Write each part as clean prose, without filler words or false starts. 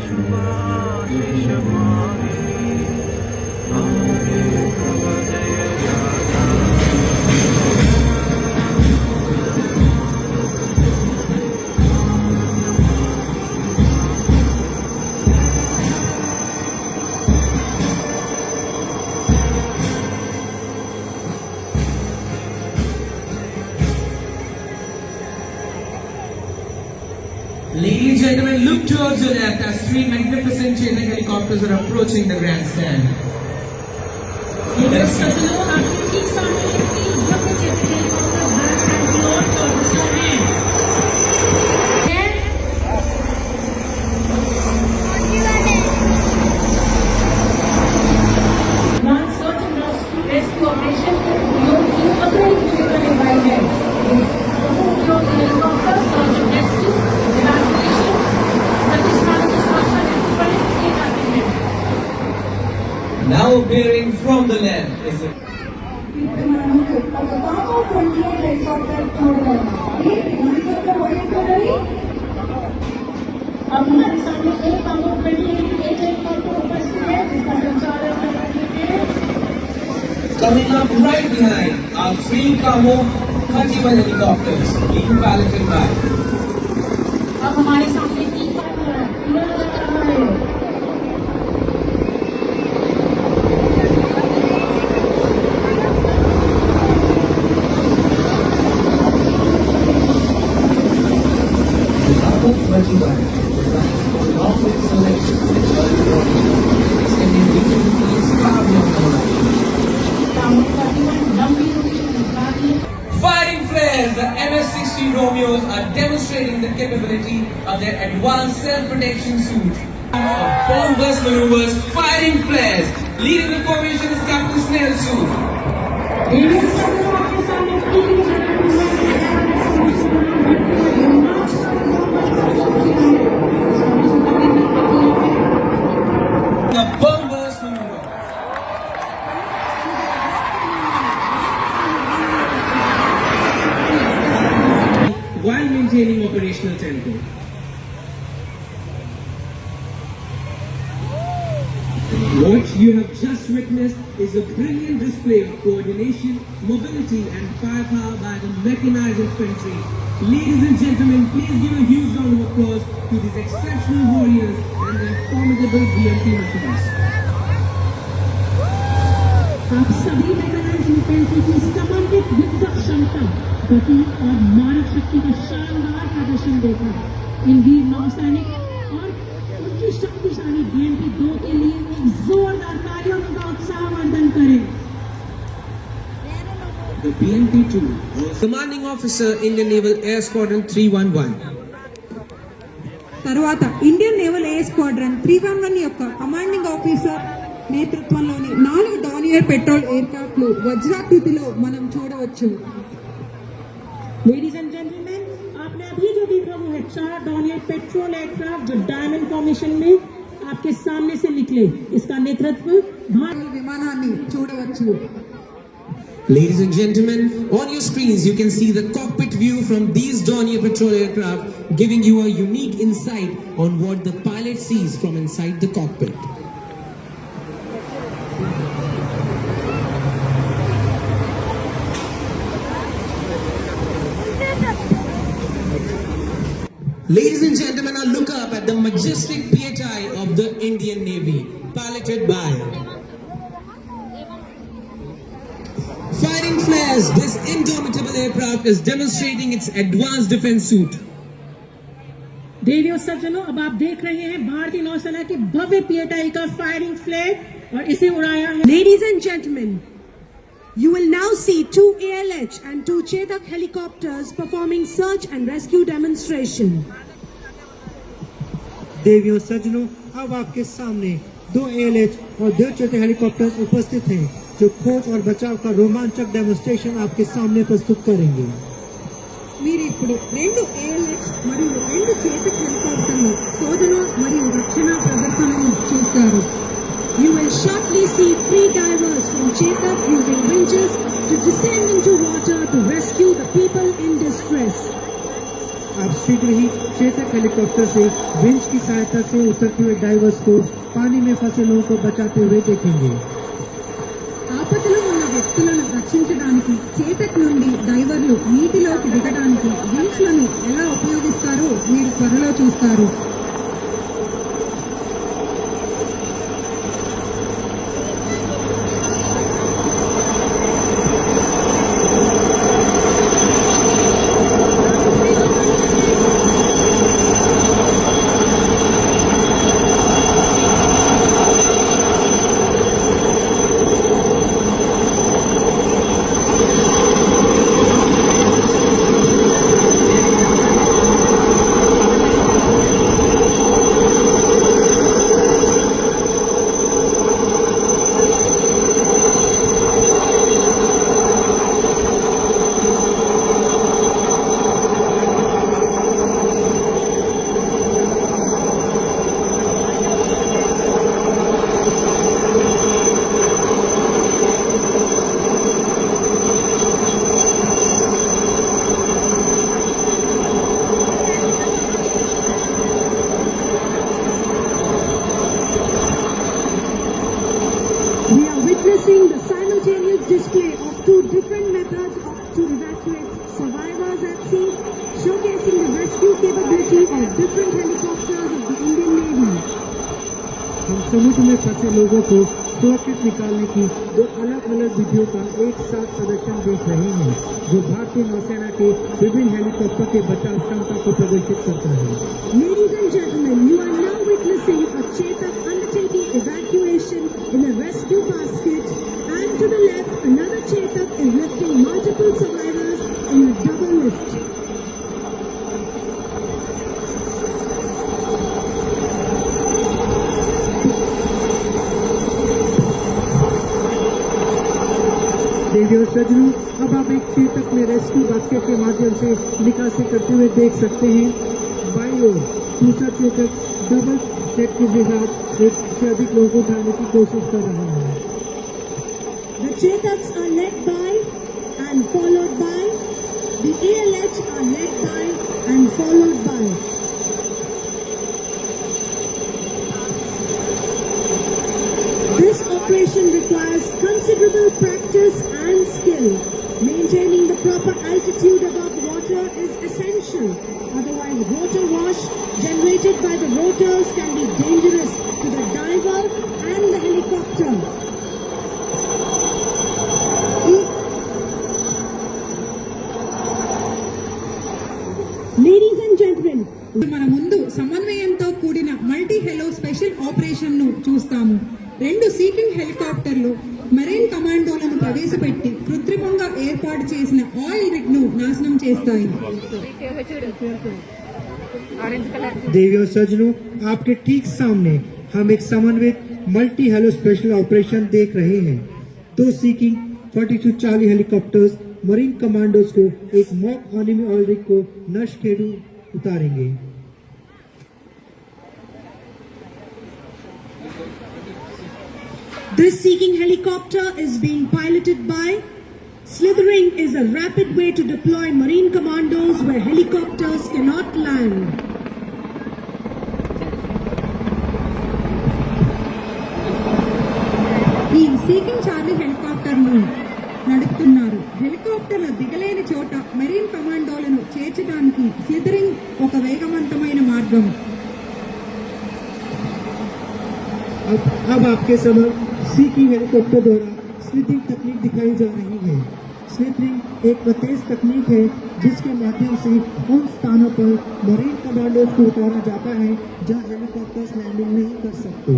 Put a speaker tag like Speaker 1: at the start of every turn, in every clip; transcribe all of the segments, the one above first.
Speaker 1: शुभाशिष मागे आगे तव जय गाथा
Speaker 2: Ladies and gentlemen, look towards your left as three magnificent Chetak helicopters are approaching the grandstand.
Speaker 3: आपके ठीक सामने एक तीन भव्य चेतक हेलीकॉप्टर ग्रैंडस्टैंड की ओर अग्रसर हैं। Advanced search and rescue operation उपयोग की अग्रणी भूमिका निभाई है। उपयोग helicopter search and rescue evacuation प्रतिष्ठान की सुरक्षा के प्रमुख किए जाते हैं।
Speaker 2: Now appearing from the left is a
Speaker 3: अब हमारे सामने एक कामों हेलीकॉप्टर उपस्थित है जिसका संचालन करने के लिए
Speaker 2: coming up right behind are three Kamo 31 helicopters being piloted by
Speaker 3: अब हमारे सामने तीन पायलट है।
Speaker 2: Kamo 21 designed for long-range selection and early warning, extending reach of the fields far beyond horizon.
Speaker 3: कामों 31 लंबी दूरी की निगरानी
Speaker 2: Fighting flares, the MS-60 Romeos are demonstrating the capability of their advanced self-protection suit. Bomb burst maneuvers, fighting flares. Leading the formation is Captain Snail Suit.
Speaker 3: Radio survey आपके सामने तीन
Speaker 2: The bomb burst maneuver. While maintaining operational tempo. What you have just witnessed is a brilliant display of coordination, mobility and firepower by the mechanized infantry. Ladies and gentlemen, please give a huge round of applause to these exceptional warriors and their formidable BMP machines.
Speaker 3: आप सभी mechanised infantry की समन्वित युद्ध क्षमता, गति और मानव शक्ति का शानदार प्रदर्शन देखा। इन वीर नौसैनिक और उनकी शक्तिशाली बीएमपी 2 के लिए एक जोरदार तालियों का उत्साहवर्धन करें।
Speaker 2: The BMP-2, Commanding Officer, Indian Naval Air Squadron 311.
Speaker 4: తర్వాత ఇండియన్ నేవల్ ఎయిర్ స్క్వాడ్రన్ 311 యొక్క కమాండింగ్ ఆఫీసర్ నేతృత్వంలోని 4 డానియర్ పెట్రోల్ ఎయిర్క్రాఫ్ట్లు వజ్రాకృతిలో మనం చూడవచ్చు.
Speaker 3: लेडीज एंड जेंटलमैन, आपने अभी जो देखा वो है 4 डॉनियर पेट्रोल एयरक्राफ्ट जो डायमंड फॉर्मेशन में आपके सामने से निकले। इसका नेतृत्व भारत
Speaker 4: విమానాన్ని చూడవచ్చు.
Speaker 2: Ladies and gentlemen, on your screens you can see the cockpit view from these Dornier patrol aircraft, giving you a unique insight on what the pilot sees from inside the cockpit. Ladies and gentlemen, now look up at the majestic PHI of the Indian Navy, piloted by Fighting flares, this indomitable aircraft is demonstrating its advanced defense suit.
Speaker 3: देवियों सज्जनों, अब आप देख रहे हैं भारतीय नौसेना की भव्य पीएटीआई का फायरिंग फ्लैग और इसे उड़ाया है।
Speaker 4: Ladies and gentlemen, you will now see 2 ALH and 2 Chetak helicopters performing search and rescue demonstration.
Speaker 5: देवियों सज्जनों, अब आपके सामने 2 ALH और 2 चेतक हेलीकॉप्टर्स उपस्थित हैं जो खोज और बचाव का रोमांचक डेमोन्स्ट्रेशन आपके सामने प्रस्तुत करेंगे।
Speaker 4: మీరు ఇప్పుడు 2 ALH మరియు 2 చేతక్ హెలికాప్టర్ల శోధన మరియు రక్షణ ప్రదర్శనను చూస్తారు. You will shortly see 3 divers from Chetak using winches to descend into water to rescue the people in distress.
Speaker 5: आप शीघ्र ही चेतक हेलीकॉप्टर से विंच की सहायता से उतरते हुए डाइवर्स को पानी में फंसे लोगों को बचाते हुए देखेंगे।
Speaker 4: ఆపదలో ఉన్న వ్యక్తులను రక్షించడానికి చేతక్ నుండి డైవర్లు నీటిలోకి దిగడానికి వించ్లను ఎలా ఉపయోగిస్తారో మీరు త్వరలో చూస్తారు. We are witnessing the simultaneous display of two different methods to evacuate survivors at sea, showcasing the rescue capability of different helicopters of the Indian Navy.
Speaker 5: हम समुद्र में फंसे लोगों को सुरक्षित निकालने की दो अलग अलग विधियों का एक साथ प्रदर्शन देख रहे हैं, जो भारतीय नौसेना के विभिन्न हेलीकॉप्टर के बचाव क्षमता को प्रदर्शित करता है।
Speaker 4: Ladies and gentlemen, you are now witnessing a Chetak undertaking evacuation in a rescue basket, and to the left, another Chetak is lifting multiple survivors in a double lift.
Speaker 5: देवी और सज्जनों, अब आप एक चेतक में रेस्क्यू बास्केट के माध्यम से निकासी करते हुए देख सकते हैं। बाईं ओर दूसरा चेतक डबल सेट के साथ एक से अधिक लोगों को उठाने की कोशिश कर रहा है।
Speaker 4: The Chetaks are led by and followed by. The ALH are led by and followed by. This operation requires considerable practice and skill. Maintaining the proper altitude above water is essential. Otherwise, rotor wash generated by the rotors can be dangerous to the diver and the helicopter. Ladies and gentlemen,
Speaker 6: మన ముందు సమన్వయంతో కూడిన multi hello special operation ను చూస్తాము. రెండు seeking హెలికాప్టర్లు marine కమాండోలను ప్రవేశపెట్టి కృత్రిమంగా ఏర్పాటు చేసిన ఆయిల్ రిగ్ ను నాశనం చేస్తాయి.
Speaker 5: देवी और सज्जनों, आपके ठीक सामने हम एक समन्वित मल्टी हेलो स्पेशल ऑपरेशन देख रहे हैं। दो सीकिंग 4240 हेलीकॉप्टर्स मरीन कमांडोज को एक मॉक एनिमी ऑयल रिग को नशखेड़ू उतारेंगे।
Speaker 4: this seeking helicopter is being piloted by. Slithering is a rapid way to deploy marine commandos where helicopters cannot land.
Speaker 6: ఈ seeking Charlie helicopter ను నడుపుతున్నారు. హెలికాప్టర్ల దిగలేని చోట marine కమాండోలను చేర్చడానికి స్లిథరింగ్ ఒక వేగవంతమైన మార్గం.
Speaker 5: अब आपके समक्ष सीकिंग हेलीकॉप्टर द्वारा स्लिथिंग तकनीक दिखाई जा रही है। स्लिथिंग एक तेज तकनीक है जिसके माध्यम से उन स्थानों पर मरीन कमांडोज को उतारा जाता है जहां हेलीकॉप्टर्स लैंडिंग नहीं कर सकते।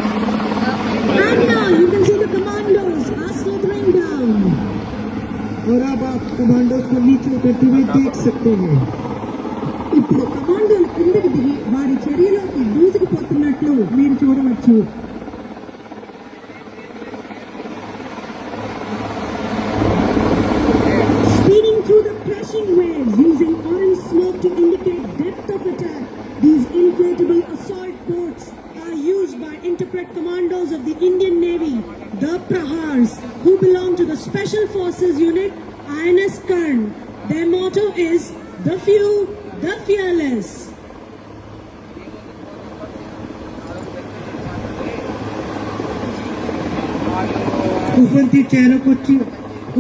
Speaker 4: And now you can see the commandos are slithering down.
Speaker 5: और अब आप कमांडोज को नीचे उतरते हुए देख सकते हैं।
Speaker 4: The ఇప్పుడు కమాండోలు కిందకి దిగి వారి చర్యలోకి దూసుకుపోతున్నట్లు మీరు చూడవచ్చు. Speeding through the crashing waves using orange smoke to indicate depth of attack, these inflatable assault boats are used by Interpret Commandos of the Indian Navy, the Prahars, who belong to the Special Forces Unit INS Karn. Their motto is the few, the fearless.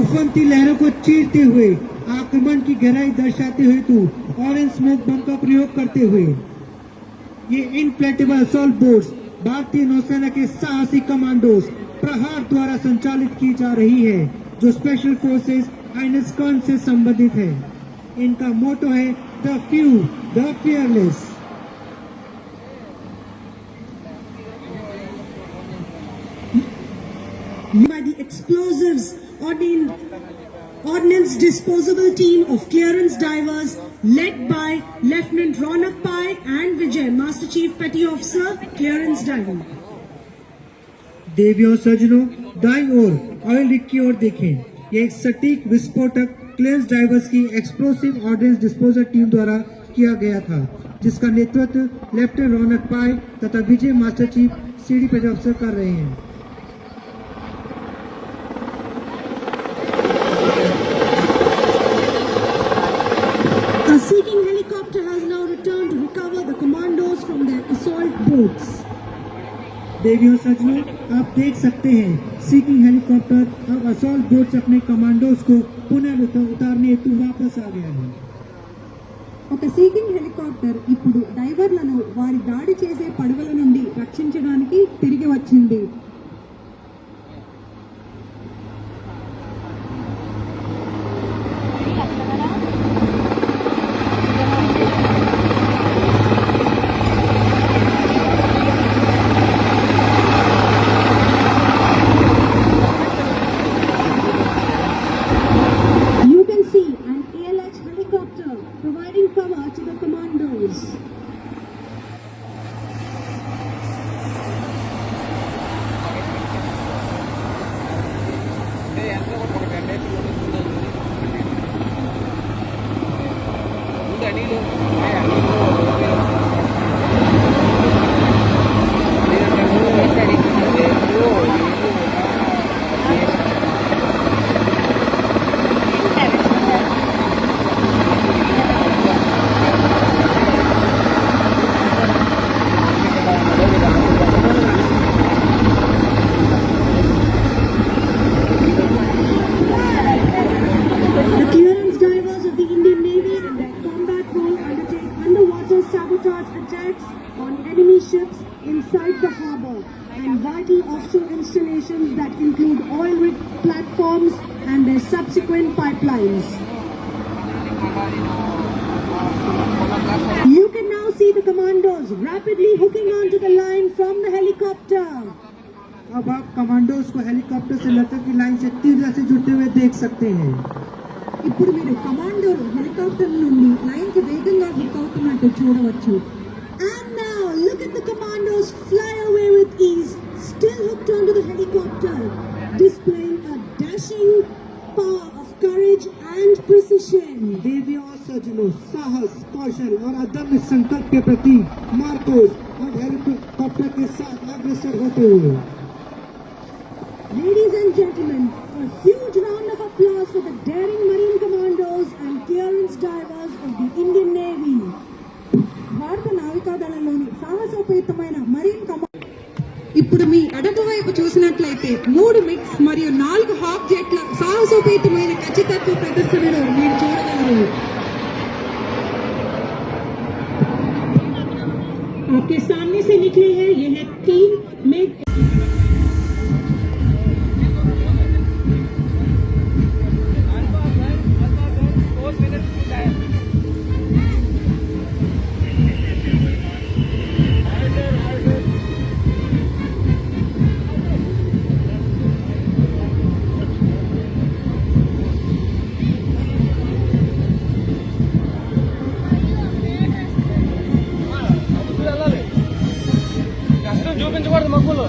Speaker 5: उफनती लहरों को चीरते हुए आक्रमण की गहराई दर्शाते हुए तो orange smoke बम का प्रयोग करते हुए ये इनफ्लेटेबल असॉल्ट बोट्स भारतीय नौसेना के साहसी कमांडोज प्रहार द्वारा संचालित की जा रही है, जो स्पेशल फोर्सेस आईएनएस कर्ण से संबंधित है. इनका मोटो है the few, the fearless.
Speaker 4: By the explosives ordnance disposable team of clearance divers led by Lieutenant Ronak Pai and Vijay, Master Chief Petty Officer, Clearance Diving.
Speaker 5: देवियों सज्जनों, दाईं ओर ऑयल रिग की ओर देखें. ये एक सटीक विस्फोटक क्लेंस डाइवर्स की एक्सप्लोसिव ऑर्डिनेंस डिस्पोजल टीम द्वारा किया गया था, जिसका नेतृत्व लेफ्टिनेंट रौनक पाई तथा विजय मास्टर चीफ सीडी पेटी ऑफिसर कर रहे हैं.
Speaker 4: A seeking helicopter has now returned to recover the commandos from their assault boats.
Speaker 5: देवियों सज्जनों, आप देख सकते हैं सीकिंग हेलीकॉप्टर अब असॉल्ट बोट से अपने कमांडोज को पुनः उतारने हेतु वापस आ गया है.
Speaker 6: ఒక సీకింగ్ హెలికాప్టర్ ఇప్పుడు డైవర్లను వారి దాడి చేసే పడవల నుండి రక్షించడానికి తిరిగి వచ్చింది.
Speaker 4: You can see an ALH helicopter providing cover to the commandos. The clearance divers of the Indian Navy in their combat role undertake underwater sabotage attacks on enemy ships inside the harbour and vital offshore installations that include oil rig platforms and their subsequent pipelines. You can now see the commandos rapidly hooking onto the line from the helicopter.
Speaker 5: अब आप commandos को helicopter से लटक की line से तीव्रता से जुड़ते हुए देख सकते हैं.
Speaker 6: ఇప్పుడు మీరు కమాండోలు హెలికాప్టర్ నుండి లైన్ కి వేగంగా హుక్ అవుతున్నట్టు చూడవచ్చు.
Speaker 4: And now look at the commandos fly away with ease, still hooked onto the helicopter, displaying a dashing power of courage and precision.
Speaker 5: देवियों और सज्जनों, साहस, कौशल और अदम्य संकल्प के प्रति मार्कोस अब हेलीकॉप्टर के साथ अग्रसर होते हुए.
Speaker 4: Ladies and gentlemen, a huge round of applause for the daring Marine Commandos and clearance divers of the Indian Navy.
Speaker 6: భారత నావికాదళంలోని సాహసోపేతమైన మరీన్ కమాండ్. ఇప్పుడు మీ ఎడమ వైపు చూసినట్లయితే 3 మిక్స్ మరియు 4 హాక్ జెట్ల సాహసోపేతమైన ఖచ్చితత్వ ప్రదర్శనను మీరు చూడగలరు.
Speaker 3: आपके सामने से निकले हैं यह है 3 मिग
Speaker 1: చూపించకూడదు మక్కులు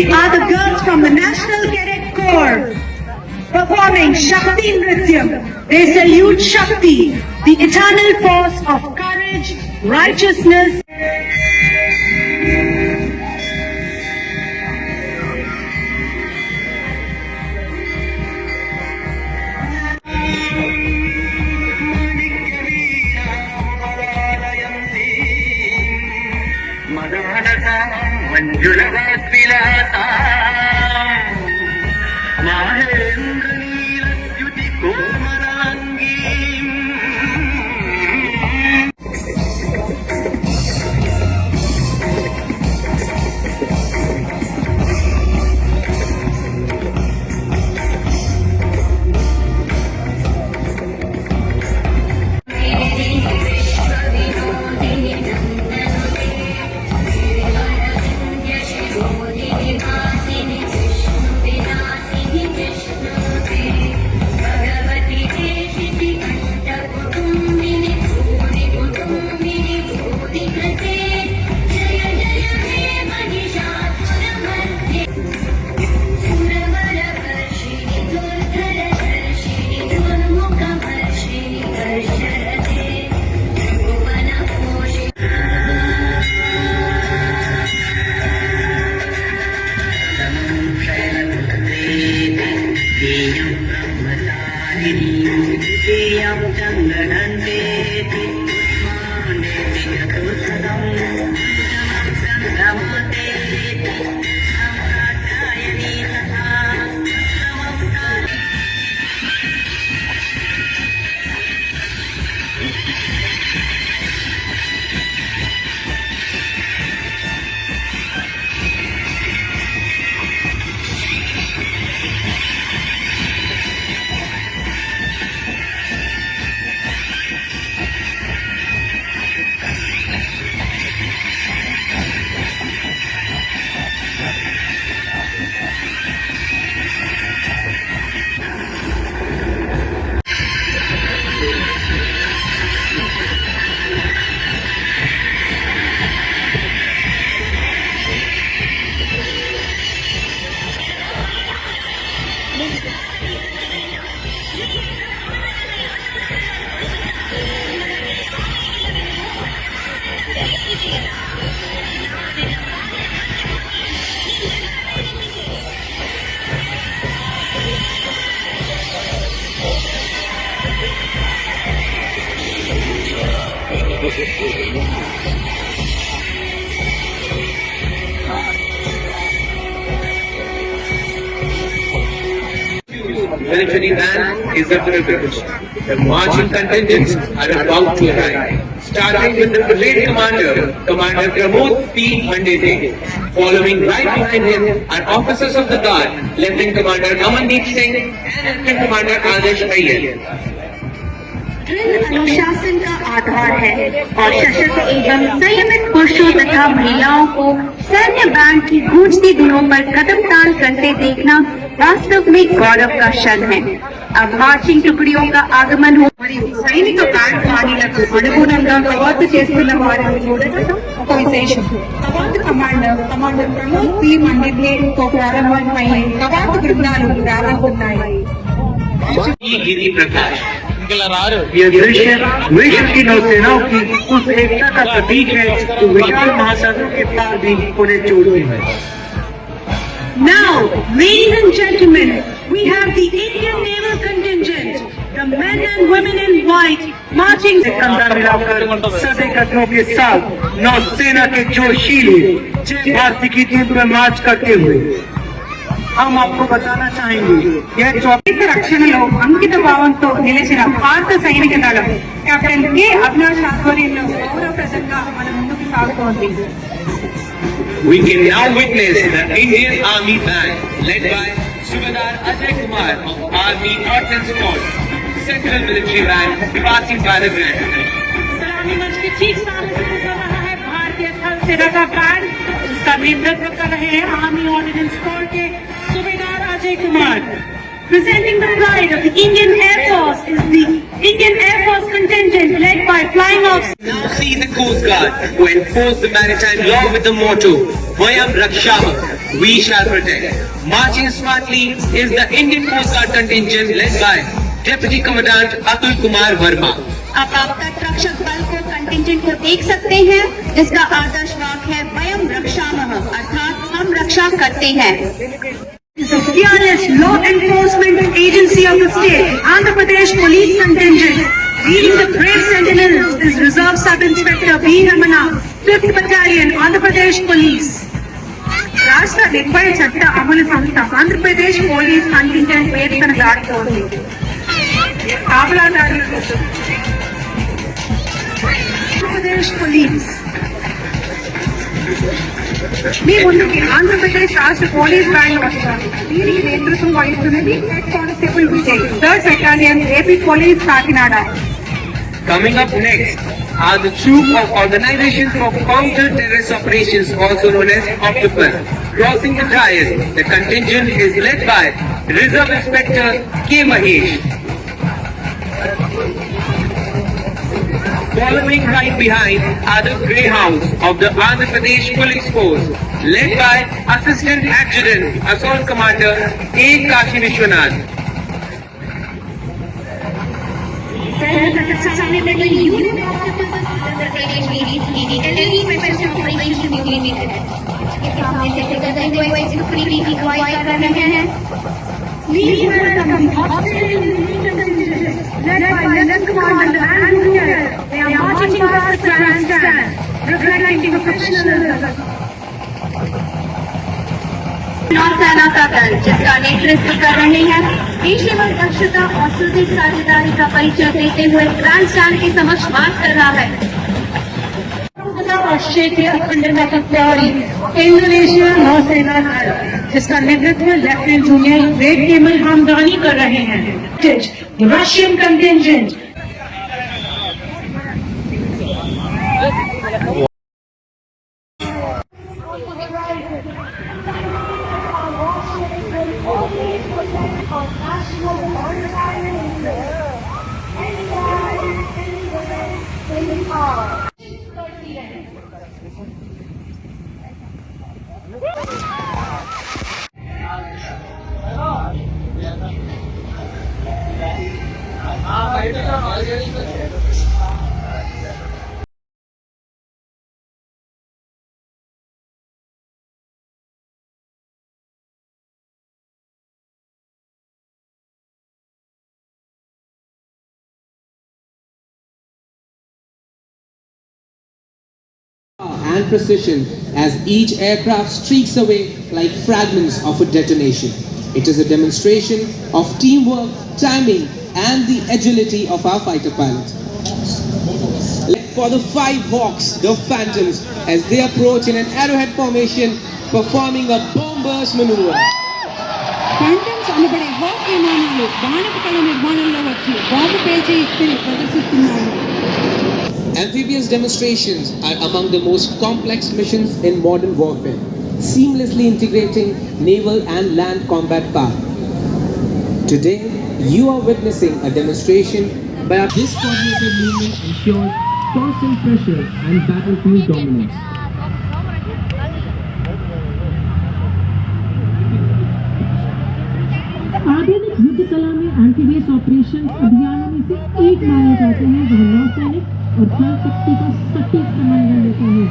Speaker 7: are the girls from the National Cadet Corps performing Shakti Nrityam. They salute Shakti, the eternal force of courage, righteousness.
Speaker 1: Military band is a privilege. The marching contingents are about to arrive. Starting with the brigade commander, Commander Pramod P. Mandete. Following right behind him are officers of the guard, Lieutenant Commander Amandeep Singh and Lieutenant Commander Adarsh Iyer.
Speaker 7: अनुशासन का आधार है और सशक्त एवं संयमित पुरुषों तथा महिलाओं को सैन्य बैंड की गूंजती धुनों पर कदम ताल करते देखना वास्तव में गौरव का क्षण है। अब मार्चिंग टुकड़ियों का आगमन हो सैनिक बैंड పార్టీలకు అనుగుణంగా కవాతు చేస్తున్న వారిని చూడటం ఒక విశేషం। కవాతు కమాండర్ ప్రమోద్ పి మండేతో ప్రారంభమై కవాతు బృందాలు ప్రారంభమయ్యాయి।
Speaker 1: गिरी प्रकाश
Speaker 5: यह दृश्य विश्व की नौसेनाओं की उस एकता का प्रतीक है जो विशाल महासागर के पार भी उन्हें जोड़ती है।
Speaker 7: Now, ladies and gentlemen, we have the Indian Naval Contingent, the men and women in white, marching.
Speaker 5: कंधा मिलाकर सदे कदमों के साथ नौसेना के जोशीले जय भारती की धुन में मार्च करते हुए हम आपको बताना चाहेंगे यह
Speaker 7: దేశ రక్షణలో అంకిత భావంతో నిలిచిన భారత సైనిక దళం కెప్టెన్ కె అవినాష్ ఆధ్వర్యంలో గౌరవప్రదంగా మన ముందుకు సాగుతోంది।
Speaker 1: We can now witness the Indian Army Band led by Subedar Ajay Kumar of Army Ordnance Force, Central Military Band passing by the Grand.
Speaker 3: सलामी मंच के ठीक सामने से गुजर रहा है भारतीय थल सेना का बैंड, जिसका नेतृत्व कर रहे हैं आर्मी ऑर्डिनेंस कोर के सुबेदार Ajay Kumar.
Speaker 7: Presenting the pride of the Indian Air Force is the Indian Air Force contingent led by Flying Officer.
Speaker 1: Now see the Coast Guard, who enforce the maritime law with the motto, Vayam Rakshama, we shall protect. Marching smartly is the Indian Coast Guard contingent led by Deputy Commandant Atul Kumar Verma.
Speaker 7: आप तट रक्षक बल को contingent को देख सकते हैं, जिसका आदर्श वाक्य है वयम रक्षामः, अर्थात हम रक्षा करते हैं। The fearless law enforcement agency of the state, Andhra Pradesh Police Contingent. Leading the brave sentinels is Reserve Sub Inspector B. Ramana, 5th Battalion, Andhra Pradesh Police. రాష్ట్ర నిర్భయ చట్ట అమలు సంస్థ ఆంధ్రప్రదేశ్ పోలీస్ కంటింజెంట్ వేదికను దాటుతోంది. కాపలాదారుల కోసం ఆంధ్రప్రదేశ్ పోలీస్ మీ ముందుకి ఆంధ్రప్రదేశ్ రాష్ట్ర పోలీస్ బ్యాండ్ వస్తారు. దీనికి నేతృత్వం వహిస్తున్నది head constable Vijay, 3rd Battalion, AP Police, Kakinada.
Speaker 1: Coming up next are the troop of Organization for Counter-Terrorist Operations, also known as Octopus. Crossing the dais, the contingent is led by Reserve Inspector K. Mahesh. Following right behind are the Greyhounds of the Andhra Pradesh Police Force, led by Assistant Adjutant Assault Commander A. Kashi Vishwanath.
Speaker 7: Led by Lieutenant Commander Andrew Pierre, they are marching past the grandstand, reflecting professionalism. नौसेना का दल, जिसका नेतृत्व कर रहे हैं, पेशेवर दक्षता और सुदृढ़ साझेदारी का परिचय देते हुए ग्रैंड स्टैंड के समक्ष मार्च कर रहा है। और क्षेत्रीय अखंडता की तैयारी इंडोनेशिया नौसेना दल, जिसका नेतृत्व lieutenant junior grade Kamal Hamdani कर रहे हैं। Russian contingent
Speaker 2: and precision as each aircraft streaks away like fragments of a detonation. It is a demonstration of teamwork, timing, and the agility of our fighter pilots. For the 5 Hawks, the Phantoms, as they approach in an arrowhead formation, performing a bomb burst maneuver.
Speaker 6: ఫ్యాంటమ్స్ అనబడే hack విమానాలు బాణపటల నిర్మాణంలో వచ్చి bomb పేల్చే యుక్తిని ప్రదర్శిస్తున్నారు.
Speaker 2: Amphibious demonstrations are among the most complex missions in modern warfare, seamlessly integrating naval and land combat power. Today, you are witnessing a demonstration by this coordinated movement ensures constant pressure and battlefield dominance.
Speaker 3: आधुनिक युद्ध कला में amphibious operations अभियानों में से एक माने जाते हैं वह नौसैनिक और थल शक्ति का सटीक समन्वय लेता है।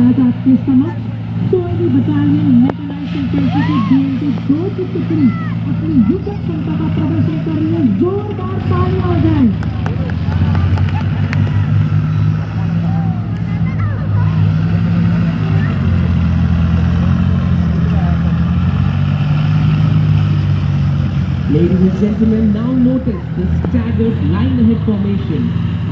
Speaker 3: आज आपके समक्ष 16वीं बटालियन मैकेनाइज्ड इन्फेंट्री की बीएमपी 2 की टुकड़ी अपनी युद्ध क्षमता का प्रदर्शन कर रही है। जोरदार तालियां हो जाए।
Speaker 2: Ladies and gentlemen, now notice the staggered line-ahead formation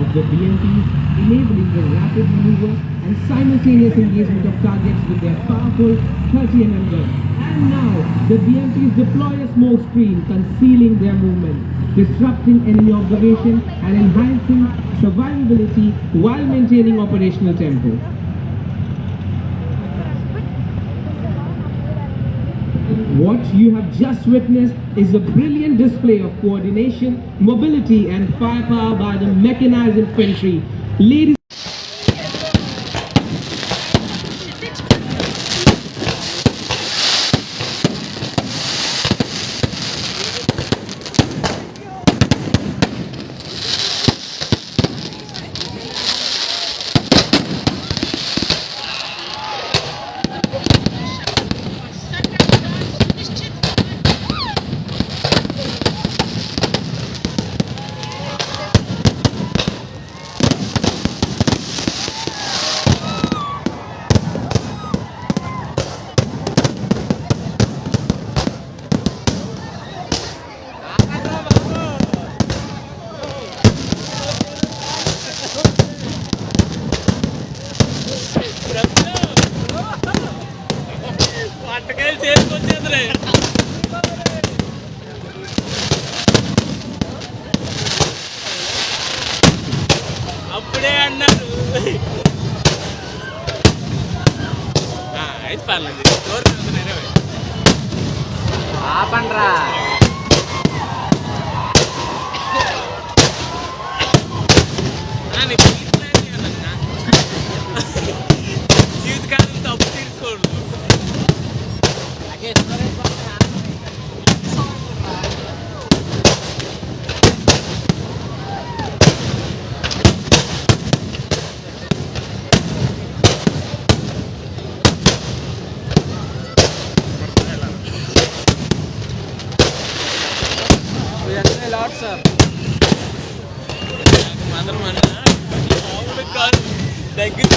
Speaker 2: of the BMPs, enabling the rapid maneuver and simultaneous engagement of targets with their powerful 30 mm guns. And now, the BMPs deploy a smoke screen, concealing their movement, disrupting enemy observation and enhancing survivability while maintaining operational tempo. What what you have just witnessed is a brilliant display of coordination, mobility and firepower by the mechanized infantry. Ladies
Speaker 8: అప్పుడే అన్నారు అయితే పర్లేదు ఆపండ్రా జీవితకాలం తప్పు తీసుకోడు lot sir మాత్రం కాదు దగ్గర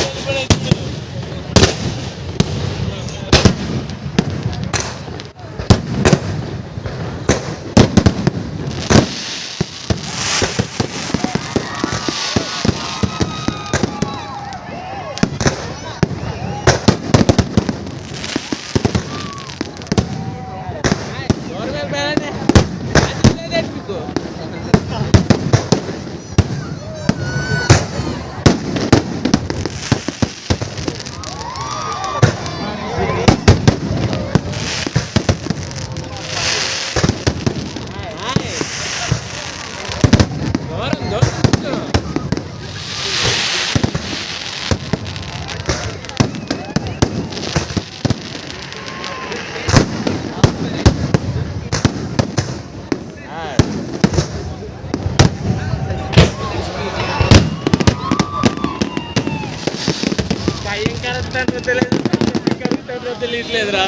Speaker 8: కూడా తెలియట్లేదురా